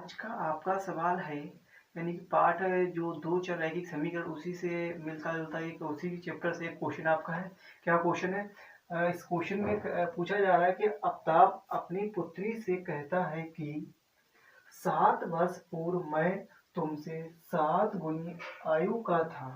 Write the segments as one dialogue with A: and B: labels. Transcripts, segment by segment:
A: आज का आपका सवाल है यानी कि पाठ है जो दो चर रैखिक समीकरण उसी से मिलता जुलता है, उसी चैप्टर से एक क्वेश्चन आपका है। क्या क्वेश्चन है? इस क्वेश्चन में पूछा जा रहा है कि आफ्ताब अपनी पुत्री से कहता है कि 7 वर्ष पूर्व मैं तुमसे 7 गुनी आयु का था।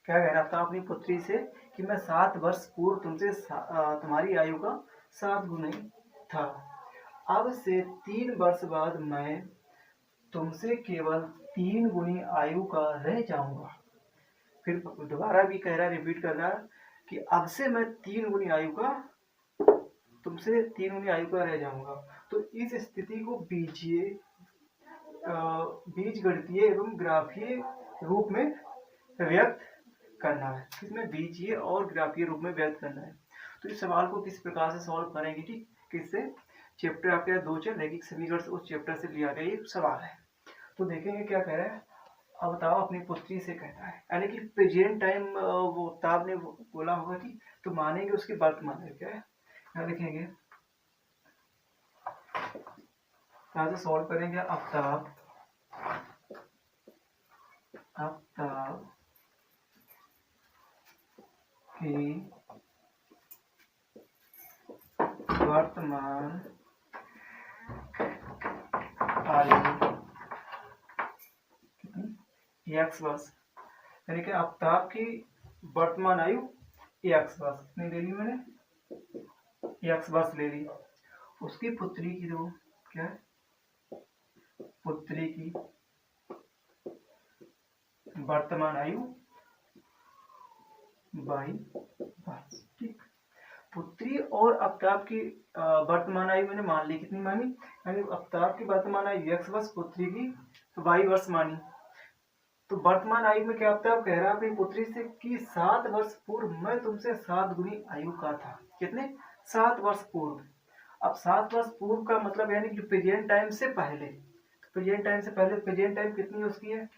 A: क्या कह रहा है आफ्ताब अपनी पुत्री से कि मैं 7 वर्ष पूर्व तुमसे तुम्हारी आयु का 7 गुनी था। अब से 3 वर्ष बाद मैं तुमसे केवल 3 गुनी आयु का रह जाऊंगा। फिर दोबारा भी कह रहा है, रिपीट कर रहा है कि अब से मैं 3 गुनी आयु का तुमसे 3 गुनी आयु का रह जाऊंगा। तो इस स्थिति को बीजगणितीय एवं ग्राफीय रूप में व्यक्त करना है। किसमें? बीजीय और ग्राफीय रूप में व्यक्त करना है। तो इस सवाल को किस प्रकार से सॉल्व करेंगे? ठीक, किससे? चैप्टर आपके दो चर रैखिक समीकरण उस चैप्टर से लिया गया ये सवाल है। तो देखेंगे क्या कह रहा है। अब ताव अपनी पुत्री से कहता है, यानी कि प्रेजेंट टाइम वो ताव ने बोला होगा कि तो मानेंगे उसके वर्तमान में क्या है। यहाँ लिखेंगे, यहाँ से सॉल्व करेंगे। अब ताव की वर्तमान आयु x वर्ष, यानी कि आफ्ताब की वर्तमान आयु x वर्ष कितनी ले ली मैंने? x वर्ष ले ली। उसकी पुत्री की जो क्या है, पुत्री की वर्तमान आयु 22 वर्ष। ठीक, पुत्री और आफ्ताब की वर्तमान आयु मैंने मान ली, कितनी मानी? यानी आफ्ताब की वर्तमान आयु x वर्ष, पुत्री की 22 वर्ष मानी। तो वर्तमान आयु में क्या आफ्ताब कह रहा है अपनी पुत्री से कि 7 वर्ष पूर्व मैं तुमसे 7 गुनी आयु का था। कितने? 7 वर्ष पूर्व। अब 7 वर्ष पूर्व का मतलब यानी कि प्रेजेंट टाइम से पहले। प्रेजेंट टाइम से पहले प्रेजेंट टाइम कितनी उसकी है,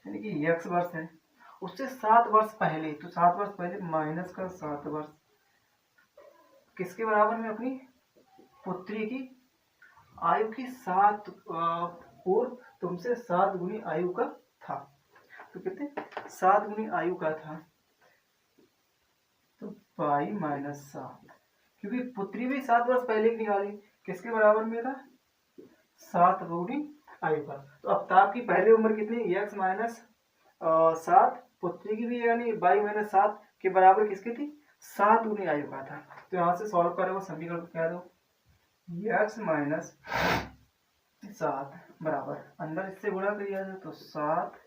A: यानी कि x वर्ष है। उससे 7 वर्ष पहले, तो 7 वर्ष पहले माइनस का 7 वर्ष किसके बराबर में? अपनी पुत्री की आयु की 7 पूर्व तुमसे 7 गुनी आयु का था। तो कितने? 7 गुनी आयु का था, तो पाई माइनस 7, क्योंकि पुत्री भी 7 वर्ष पहले की निकाली, किसके बराबर में था? 7 गुनी आयु का। तो आफ्ताब की पहले उम्र कितनी? x माइनस 7, पुत्री की भी यानी 22-7 के बराबर किसकी थी? 7 गुनी आयु का था। तो यहाँ से सॉल्व करें वो समीकरण क्या दो, x माइनस 7 बराबर अंदर इससे गुणा किया जाए तो 7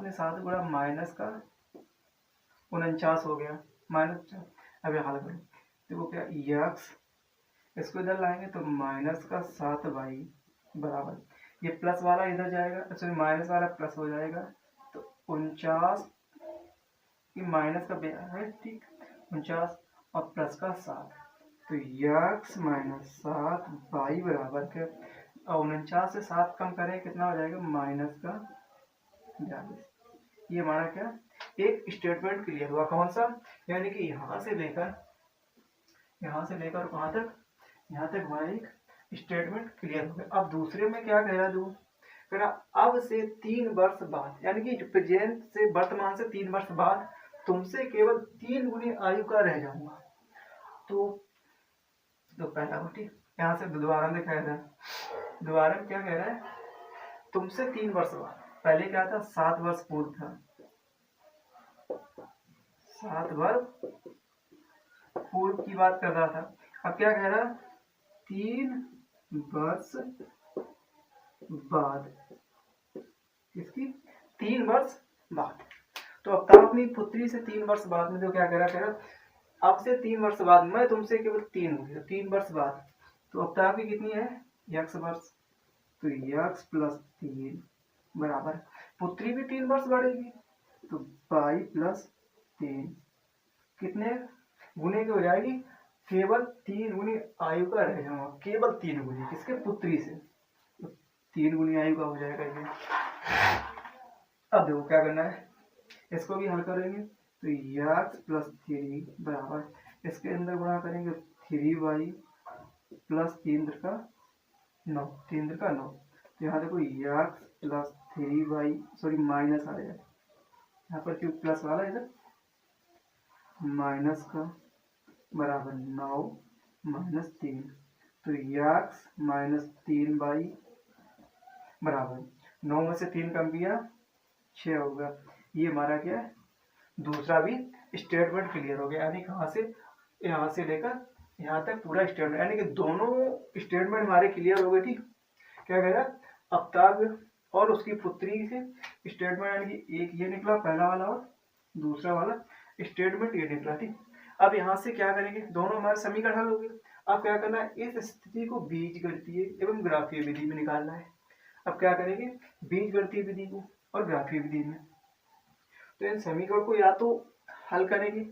A: में 7 गुणा माइनस का 49 हो गया, माइनस। अब हल करें देखो क्या, x इसको इधर लाएंगे तो माइनस का 7y बराबर, ये प्लस वाला इधर जाएगा, अच्छा माइनस वाला प्लस हो जाएगा, तो 49 माइनस का है, ठीक, 49 और प्लस का 7, तो x माइनस 7y बराबर के 49 से 7 कम करें कितना हो जाएगा? माइनस का 42। ये हमारा क्या, एक स्टेटमेंट क्लियर हुआ। कौन सा? यानी कि यहाँ से लेकर कहाँ तक? यहाँ तक हमारा एक स्टेटमेंट क्लियर हो गया। अब दूसरे में क्या कह रहा, अब से 3 वर्ष बाद, यानी कि प्रेजेंट से वर्तमान से 3 वर्ष बाद तुमसे केवल 3 गुनी आयु का रह जाऊंगा। तो पहला हो, ठीक, यहाँ से दोबारा में कह रहा है, दोबारा में क्या कह रहा है? तुमसे 3 वर्ष बाद, पहले क्या था? 7 वर्ष पूर्व था, 7 वर्ष पूर्व की बात कर रहा था। अब क्या कह रहा? 3 वर्ष बाद, किसकी? 3 वर्ष बाद। तो अब तब अपनी पुत्री से 3 वर्ष बाद में जो क्या कह रहा, अब से 3 वर्ष बाद मैं तुमसे केवल 3 वर्ष बाद, तो अब तक की कितनी है? x वर्ष, तो x प्लस 3 बराबर, पुत्री भी 3 वर्ष बढ़ेगी, तो 22 प्लस 3 कितने गुने की हो जाएगी? केवल 3 गुनी आयु का रह जाऊंगा, केवल 3 गुनी, किसके? पुत्री से, तो 3 गुनी आयु का हो जाएगा ये। अब देखो क्या करना है, इसको भी हल करेंगे, तो x प्लस 3 बराबर, इसके अंदर गुणा करेंगे 3y प्लस 3 का 9, 3 का 9। तो यहाँ देखो x plus 3y sorry minus आ जाए, यहाँ पर क्यों प्लस वाला इधर माइनस का बराबर 9 माइनस 3, तो x माइनस 3y बराबर 9 में से 3 कम किया 6 होगा। ये हमारा क्या है, दूसरा भी स्टेटमेंट क्लियर हो गया, यानी कहाँ से यहाँ से लेकर यहाँ तक पूरा स्टेटमेंट, यानी कि दोनों स्टेटमेंट हमारे क्लियर हो गए। ठीक, क्या कह रहा अफ्ताब और उसकी पुत्री से स्टेटमेंट, यानी कि एक ये निकला पहला वाला और दूसरा वाला स्टेटमेंट ये निकला। ठीक, अब यहाँ से क्या करेंगे, दोनों हमारे समीकरण हल हो गए। अब क्या करना है, इस स्थिति को बीजगणितीय एवं ग्राफीय विधि में निकालना है। अब क्या करेंगे, बीजगणितीय विधि को और ग्राफीय विधि में। तो इन समीकरण को या तो हल करेंगे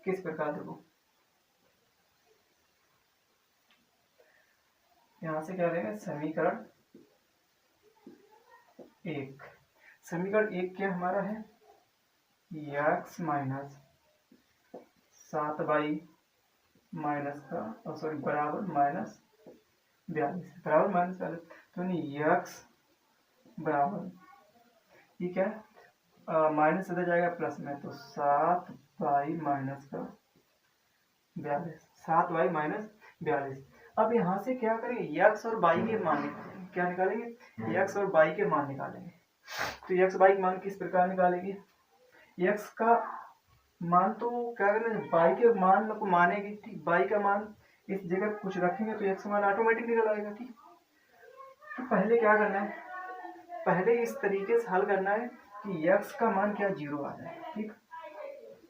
A: किस प्रकार, देखो यहां से क्या लेंगे, समीकरण एक, समीकरण एक क्या हमारा है, x माइनस 7y माइनस का सॉरी बराबर माइनस 42 बराबर माइनस 42, तो नहीं x बराबर ये क्या है माइनस इधर जाएगा प्लस में, तो 7y माइनस का 42, 7y माइनस 42। अब यहाँ से क्या करेंगे, x और y के मान निकालेंगे। क्या निकालेंगे, x और y के मान निकालेंगे। तो x y के मान किस प्रकार निकालेंगे, x का मान तो क्या करेंगे, y के मान को मानेगी। ठीक, y का मान इस जगह कुछ रखेंगे तो x मान ऑटोमेटिक निकल आएगा। ठीक, तो पहले क्या करना है, पहले इस तरीके से हल करना है कि x का मान क्या 0 आ जाए। ठीक,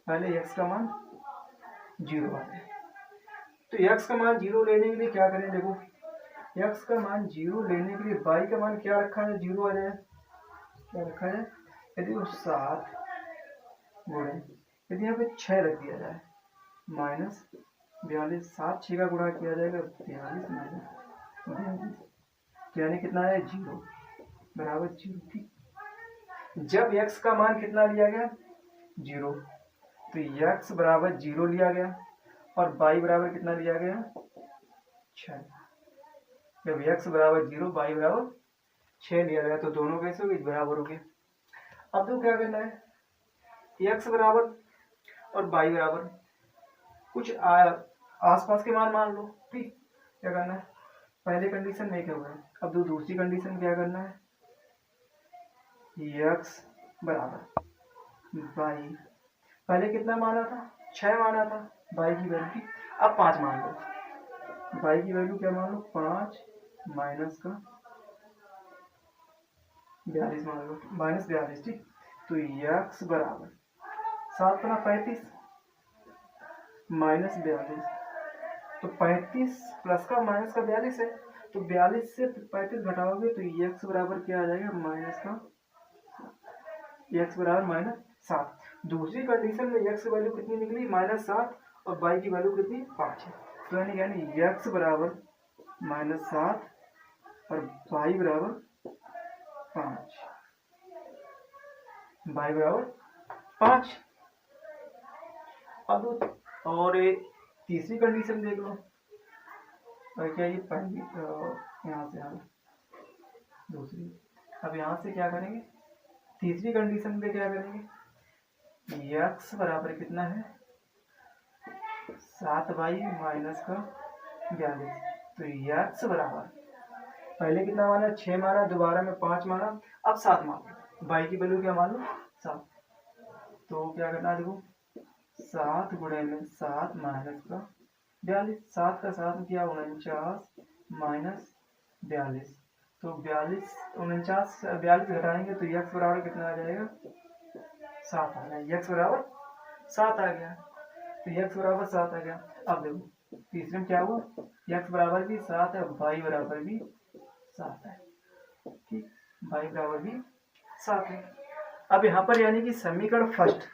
A: पहले x का मान 0 आ जाए। तो x का मान 0 लेने के लिए क्या करें, देखो x का मान 0 लेने के लिए y का मान क्या रखा है, 0 आ जाए। क्या रखा है, यदि वो 7 गुणे, यदि यहाँ पे 6 रख दिया जाए माइनस 42, 7 6 का गुणा किया जाएगा 42 माइनस 42, यानी कितना है 0 बराबर 0। ठीक, जब x का मान कितना लिया गया 0, तो x बराबर 0 लिया गया और y बराबर कितना लिया गया 6। जब x बराबर 0 y बराबर 6 लिया गया तो दोनों कैसे हो गए, बराबर हो गए। अब तो क्या करना है, x बराबर और y बराबर कुछ आसपास के मान मान लो। ठीक, क्या करना है, पहले कंडीशन में क्या हुआ है, अब तो दूसरी कंडीशन क्या करना है, x बराबर y, पहले कितना माना था 6 माना था y की वैल्यू, अब 5 मान लो, y की वैल्यू क्या मान लो 5 माइनस का 42 मान लो, माइनस 42। ठीक, तो x बराबर 7 गुना 35 माइनस 42, तो 35 प्लस का माइनस का 42 है, तो 42 से 35 घटाओगे तो x बराबर क्या आ जाएगा, माइनस का x बराबर माइनस 7। दूसरी कंडीशन में x की वैल्यू कितनी निकली माइनस 7 और y की वैल्यू कितनी 5 है, तो यानी x बराबर माइनस 7 और y बराबर 5, y बराबर 5। अब और तीसरी कंडीशन देख लो, और क्या ये पहली यहाँ से आना दूसरी, अब यहाँ से क्या करेंगे, तीसरी कंडीशन में क्या करेंगे, x बराबर कितना है 7y माइनस का 42, तो x बराबर पहले कितना माना 6 माना, दोबारा में 5 माना, अब 7 माना, y की वैल्यू क्या मान लो 7, तो क्या करना है, देखो 7 गुणे में 7 माइनस का 42, 7 का 7 किया 49 माइनस 42, तो 42 42 घटाएंगे तो x बराबर कितना आ जाएगा 7 आ गया, x बराबर 7 आ गया, तो x बराबर 7 आ गया। अब देखो तीसरे में क्या हुआ, x बराबर भी 7 है, y बराबर भी 7 है। ठीक, y बराबर भी 7 है। अब यहाँ पर यानी कि समीकरण फर्स्ट,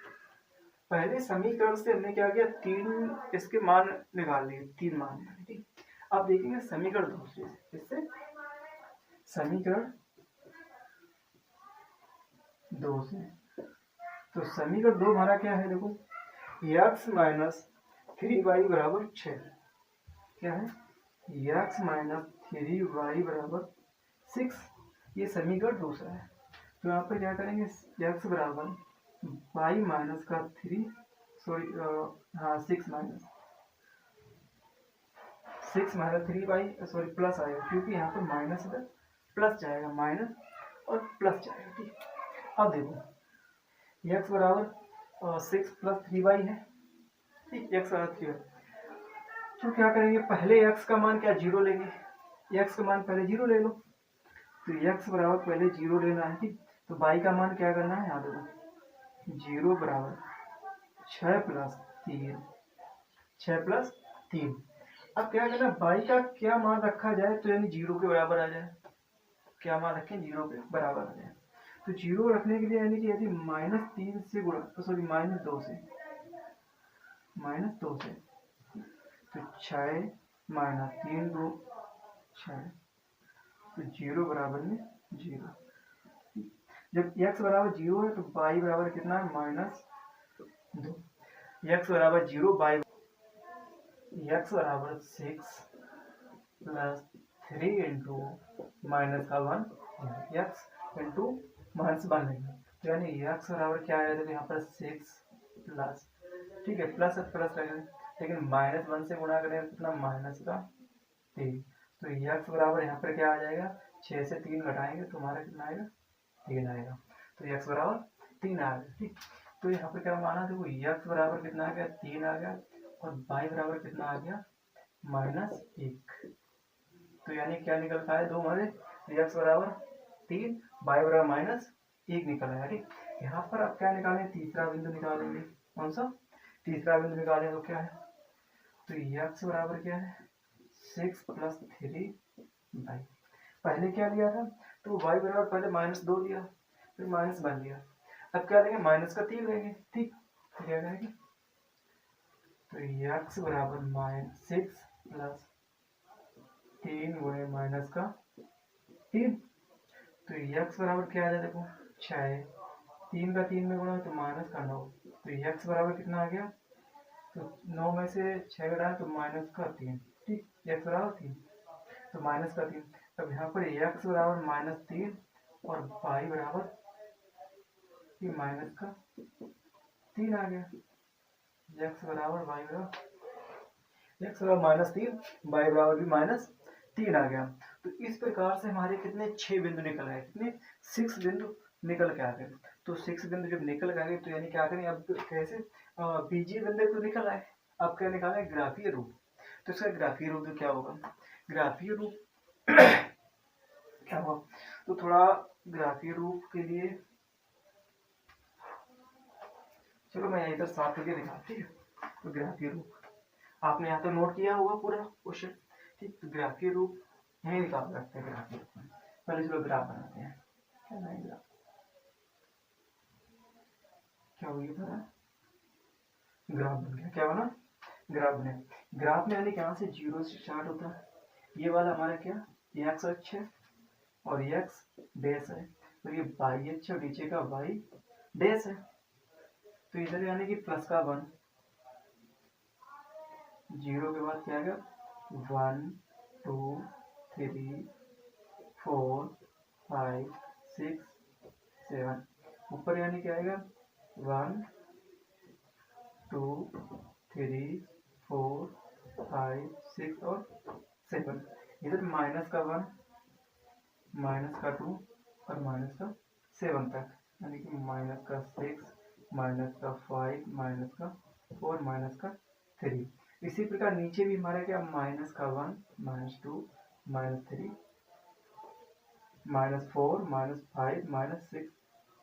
A: पहले समीकरण से हमने क्या किया, 3 इसके मान निकाल लिए, 3 मान निकाले। ठीक, अब देखेंगे समीकरण दूसरे से, इससे समीकरण 2 से, तो समीकरण 2 हमारा क्या है, देखो x माइनस 3y बराबर 6, क्या है एक्स माइनस 3y बराबर 6, ये समीकरण दूसरा है। तो यहाँ पर क्या करेंगे, एक्स बराबर वाई माइनस का 3, सॉरी हाँ 6 माइनस 3y, सॉरी प्लस आएगा, क्योंकि यहाँ पर माइनस है प्लस जाएगा, माइनस और प्लस जाएगा। ठीक, अब देखो एक्स बराबर 6 प्लस 3y है। ठीक, एक्स बराबर 3y, तो क्या करेंगे, पहले एक्स का मान क्या 0 लेंगे, एक्स का मान पहले 0 ले लो। तो एक्स बराबर पहले 0 लेना है। ठीक, तो y का मान क्या करना है, यहाँ देखो 0 बराबर 6 प्लस 3, 6 प्लस 3। अब क्या करना, y का क्या मान रखा जाए तो यानी 0 के बराबर आ जाए, क्या मान रखें 0 के बराबर आ जाए। तो 0 रखने के लिए यानी कि यदि -3 से गुणा, सॉरी -2 से, -2 से, तो 6 माइनस 3 2 6, तो 0 बराबर में 0। जब x बराबर 0 है तो y बराबर कितना है, -2। x बराबर 0, y x बराबर 6 प्लस 3 इंटू माइनस का 1, x इंटू माइनस 1 लेंगे, तो यानी x बराबर क्या आया, तो यहाँ पर 6 प्लस, ठीक है प्लस प्लस लगेगा, लेकिन -1 से गुणा करें कितना, माइनस का 3। तो x बराबर यहाँ पर क्या आ जाएगा, 6 से 3 घटाएंगे तो हमारा कितना आएगा, 3 आएगा। तो x बराबर 3 आ गया। ठीक, तो यहाँ पर क्या माना, देखो x बराबर कितना आ गया, 3 आ गया, और y बराबर कितना आ गया, -1। तो यानी क्या निकल का है, दो हमारे x बराबर 3, y बराबर -1 निकल आया। ठीक, यहाँ पर अब क्या निकालें, तीसरा बिंदु निकालेंगे। कौन सा तीसरा बिंदु निकालें, तो क्या है, तो x बराबर क्या है, 6 प्लस 3y। पहले क्या लिया था, तो y बराबर पहले -2 लिया, फिर -1 लिया। अब क्या लेंगे, माइनस का 3 लेंगे। ठीक, तो क्या करेंगे, तो x बराबर -6 प्लस 3 गुणे माइनस का 3। तो x बराबर क्या आ जाए, देखो 6, 3 का 3 में गुणा तो माइनस का 9। तो x बराबर कितना आ गया, तो 9 में से 6 घटाए तो माइनस का 3। ठीक, x बराबर 3, तो माइनस का 3। अब यहाँ पर x बराबर -3 और y बराबर माइनस का 3 आ गया। x बराबर y बराबर x बराबर -3, y बराबर भी -3 आ गया। तो इस प्रकार से हमारे कितने 6 बिंदु निकल आए, कितने 6 बिंदु निकल के आ गए। तो 6 बिंदु जब निकल के आ गए तो यानी क्या करें, अब कैसे बीजीय बिंदु तो निकल आए, अब क्या निकाले, ग्राफीय रूप। तो इसका ग्राफीय रूप क्या होगा, ग्राफीय रूप क्या होगा, तो थोड़ा ग्राफीय रूप के लिए, चलो मैं इधर साफ करके दिखाती हूँ। तो ग्राफीय रूप आपने यहाँ तो नोट किया होगा पूरा क्वेश्चन। ठीक, तो ग्राफीय रूप यही निकाल सकते हैं। ग्राफीय रूप पहले चलो ग्राफ बनाते हैं, क्या बनाए ग्राफ, क्या हो गया, ग्राफ बन गया, क्या बना, ग्राफ बने। ग्राफ में यानी यहाँ से 0 से स्टार्ट होता है, ये वाला हमारा क्या, एक्स अक्ष है और एक्स डैश है, तो ये वाई अक्ष और नीचे का वाई डैश है। तो इधर यानी कि प्लस का 1, 0 के बाद क्या आएगा, 1 2 3 4 5 6 7, ऊपर यानी क्या आएगा, 1 2 3 4 5 6 और 7। इधर माइनस का 1, माइनस का 2 और माइनस का 7 तक, यानी कि माइनस का 6, माइनस का 5, माइनस का 4, माइनस का 3। इसी प्रकार नीचे भी हमारा क्या, माइनस का 1, -2, -3, -4, -5, -6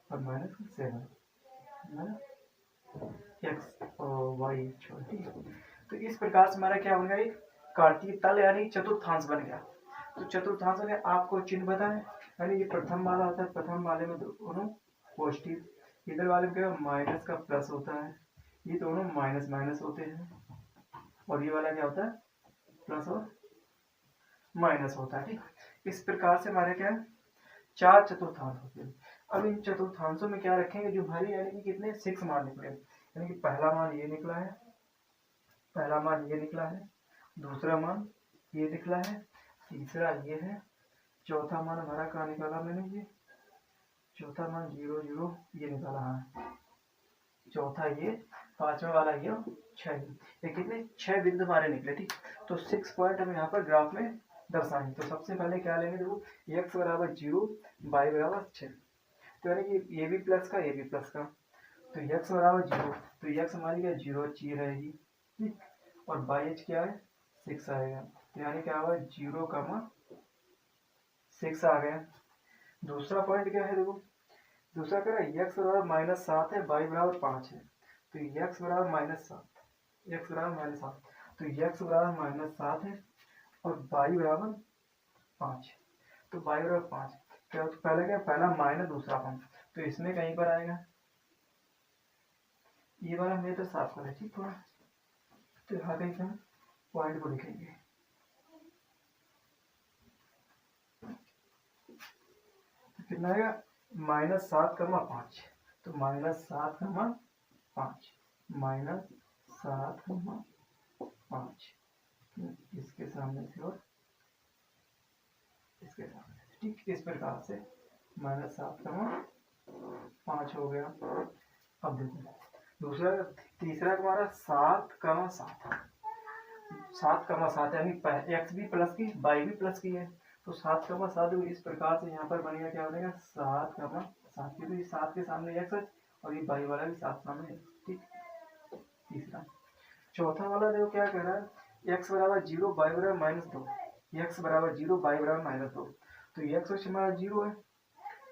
A: और -7 एक्स और वाई छोटी। तो इस प्रकार से हमारा क्या बन गया, एक कार्तीय तल यानी चतुर्थांश बन गया। तो चतुर्थांश में आपको चिन्ह बताएं, यानी ये प्रथम वाला होता है, प्रथम वाले में दोनों पॉजिटिव, इधर वाले में क्या माइनस का प्लस होता है, ये दोनों माइनस माइनस होते हैं, और ये वाला क्या होता है, प्लस और माइनस होता है। ठीक, इस प्रकार से हमारे क्या 4 चतुर्थांश होते हैं। अब इन चतुर्थांशों में क्या रखेंगे, जो भारी यानी कि कितने 6 मान निकले, यानी कि पहला मान ये निकला है, पहला मान ये निकला है, दूसरा मान ये निकला है, तीसरा ये है, चौथा मान हमारा कहाँ निकाला मैंने, ये चौथा मान 0 0 ये निकाला है, चौथा ये, पांचवा वाला ये, 6, ये कितने 6 बिंदु हमारे निकले। ठीक, तो 6 पॉइंट हम यहाँ पर ग्राफ में दर्शाएंगे। तो सबसे पहले क्या लेंगे, देखो x बराबर 0, y बराबर 6, तो यानी कि ये भी प्लस का, ये भी प्लस का, तो x बराबर 0, तो x हमारी क्या 0 ची रहेगी। ठीक, और y क्या है 6 आएगा, तो यानी क्या हुआ 0, 6 आ गया। दूसरा पॉइंट क्या है, देखो दूसरा क्या है, x बराबर -7 है, y बराबर 5 है, तो x बराबर -7, x बराबर -7, तो x बराबर -7 है और y बराबर 5, तो y बराबर 5 क्या, तो पहले क्या, पहला माइनस दूसरा पॉइंट, तो इसमें कहीं पर आएगा, ये वाला मैं तो साफ कर, ठीक थोड़ा, तो यहाँ कहीं से हम पॉइंट को लिखेंगे, तो कितना आएगा -7, 5, तो -7, 5, -7, 5, इसके सामने से और इसके सामने से, ठीक, इस प्रकार से -7, 5 हो गया। अब देखो दूसरा, तीसरा हमारा 7, 7 यानी x भी प्लस की, y भी प्लस की है, तो 7, 7 इस प्रकार से यहाँ पर बनेगा, क्या बनेगा 7, 7, क्योंकि ये 7 के सामने x है और ये y वाला भी 7 सामने x, ठीक। तीसरा, चौथा वाला देखो क्या कह रहा है, x बराबर 0, y बराबर -2, x बराबर 0, y बराबर -2, तो x हमारा 0 है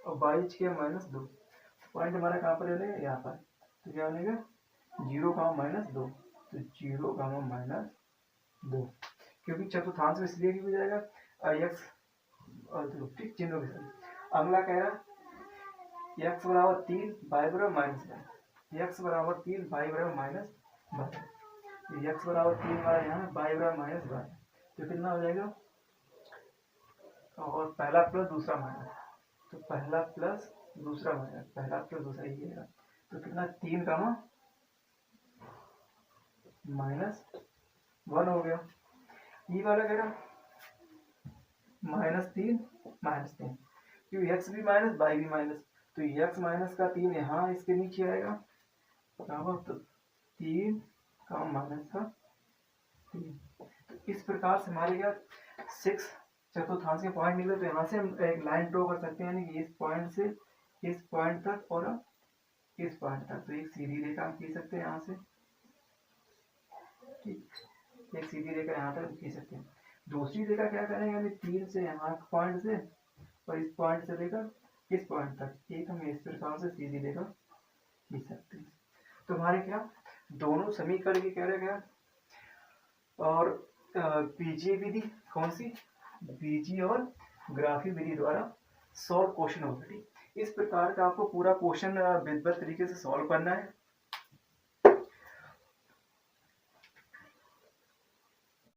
A: और y क्या -2, पॉइंट हमारा कहाँ पर है, यहाँ पर, तो क्या बनेगा 0, -2, तो 0, -2, क्योंकि चतुर्थांश में इसलिए भी हो जाएगा x और ठीक चिन्हों के साथ। अगला कह रहा है x बराबर 3, y बराबर -1, x बराबर 3, y बराबर -1, x बराबर 3 वाला यहाँ, y बराबर -1, तो कितना हो जाएगा, और पहला प्लस दूसरा माइनस, तो पहला प्लस दूसरा माइनस, पहला प्लस दूसरा ही है, तो कितना 3, -1 हो गया। ये वाला कह रहा -3, -3, क्योंकि x भी माइनस, y भी माइनस, तो x माइनस का 3 यहाँ इसके नीचे आएगा, तो 3, माइनस का 3, तो इस प्रकार से हमारे क्या 6 चतुर्थांश के पॉइंट निकले। तो यहाँ से हम एक लाइन ड्रॉ कर सकते हैं, यानी कि इस पॉइंट से इस पॉइंट तक और इस पॉइंट तक, तो एक सीधी रेखा हम खींच सकते हैं यहाँ से, ठीक, एक सीधी रेखा यहाँ तक खींच सकते हैं। दूसरी रेखा क्या करेंगे, यानी 3 से यहाँ पॉइंट से और इस पॉइंट से लेकर इस पॉइंट तक एक हम इस प्रकार से सीधी रेखा खींच सकते हैं। तो हमारे क्या दोनों समीकरण की कह रहे क्या, और बीजीय विधि, कौन सी, बीजीय और ग्राफी विधि द्वारा सॉल्व क्वेश्चन होगा। ठीक, इस प्रकार का आपको पूरा क्वेश्चन विधिवत तरीके से सॉल्व करना है।